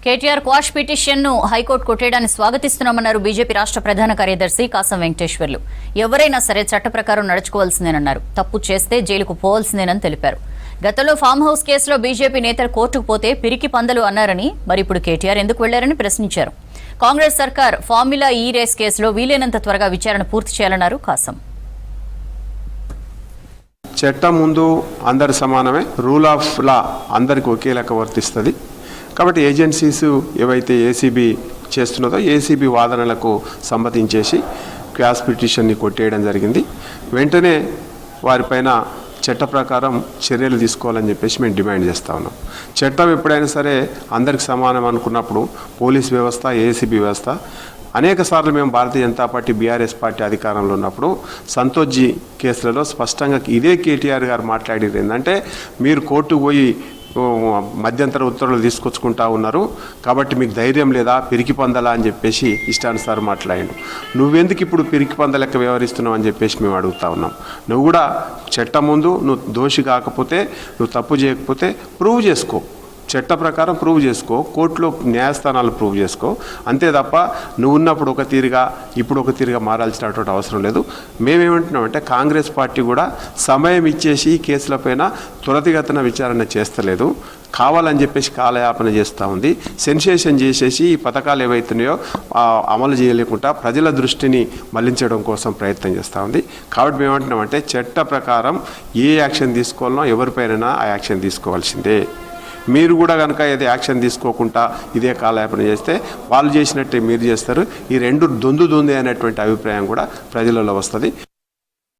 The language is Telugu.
కేటీఆర్ క్వాష్ పిటిషన్ ను హైకోర్టు కొట్టేయడాన్ని స్వాగతిస్తున్నామన్నారు బీజేపీ రాష్ట్ర ప్రధాన కార్యదర్శి కాసం వెంకటేశ్వర్లు. ఎవరైనా సరే చట్ట ప్రకారం నడుచుకోవాల్సిందేనన్నారు. తప్పు చేస్తే జైలుకు పోవాల్సిందేనని తెలిపారు. గతంలో ఫామ్ హౌస్ కేసులో బీజేపీ నేతలు కోర్టుకు పోతే పిరికి పందలు అన్నారని, మరి ఇప్పుడు కేటీఆర్ ఎందుకు వెళ్లారని ప్రశ్నించారు. కాంగ్రెస్ సర్కార్ ఫార్ములా ఈ రేస్ కేసులో వీలైనంత త్వరగా విచారణ పూర్తి చేయాలన్నారు కాసం. చట్టం ముందు అందరు సమానమే, రూల్ ఆఫ్ లా అందరికి ఒకే లెక్క వర్తిస్తుంది. కాబట్టి ఏజెన్సీస్ ఏవైతే ఏసీబీ చేస్తున్నదో ఏసీబీ వాదనలకు సమ్మతించేసి క్వాష్ పిటిషన్ని కొట్టేయడం జరిగింది. వెంటనే వారిపైన చట్ట ప్రకారం చర్యలు తీసుకోవాలని చెప్పేసి మేము డిమాండ్ చేస్తూ ఉన్నాం. చట్టం ఎప్పుడైనా సరే అందరికి సమానం అనుకున్నప్పుడు పోలీస్ వ్యవస్థ, ఏసీబీ వ్యవస్థ అనేక సార్లు మేము Bharatiya Janata party, BRS party అధికారంలో ఉన్నప్పుడు సంతోష్జీ కేసులలో స్పష్టంగా ఇదే కేటీఆర్ గారు మాట్లాడేది ఏంటంటే, మీరు కోర్టుకు పోయి మధ్యంతర ఉత్తర్వులు తీసుకొచ్చుకుంటా ఉన్నారు కాబట్టి మీకు ధైర్యం లేదా, పిరికి పొందలా అని చెప్పేసి ఇష్టానుసారం మాట్లాడిండు. నువ్వెందుకు ఇప్పుడు పిరికి పొందలెక్క వ్యవహరిస్తున్నావు అని చెప్పేసి మేము అడుగుతా ఉన్నాం. నువ్వు కూడా చట్టం ముందు నువ్వు దోషి కాకపోతే, నువ్వు తప్పు చేయకపోతే ప్రూవ్ చేసుకో, చట్ట ప్రకారం ప్రూవ్ చేసుకో, కోర్టులో న్యాయస్థానాలు ప్రూవ్ చేసుకో. అంతే తప్ప నువ్వు ఉన్నప్పుడు ఒక తీరుగా ఇప్పుడు ఒక తీరుగా మారాల్సినటువంటి అవసరం లేదు. మేమేమంటున్నామంటే కాంగ్రెస్ పార్టీ కూడా సమయం ఇచ్చేసి ఈ కేసులపైన త్వరితగతిన విచారణ చేస్తలేదు, కావాలని చెప్పేసి కాలయాపన చేస్తూ ఉంది. సెన్సేషన్ చేసేసి ఈ పథకాలు ఏవైతున్నాయో అమలు చేయలేకుండా ప్రజల దృష్టిని మళ్లించడం కోసం ప్రయత్నం చేస్తూ ఉంది. కాబట్టి మేమంటున్నామంటే చట్ట ప్రకారం ఏ యాక్షన్ తీసుకోవాలనో ఎవరిపైన ఆ యాక్షన్ తీసుకోవాల్సిందే. మీరు కూడా కనుక ఏదో యాక్షన్ తీసుకోకుండా ఇదే కాలయాపన చేస్తే వాళ్ళు చేసినట్టే మీరు చేస్తారు. ఈ రెండు దొందు అనేటువంటి అభిప్రాయం కూడా ప్రజలలో వస్తుంది.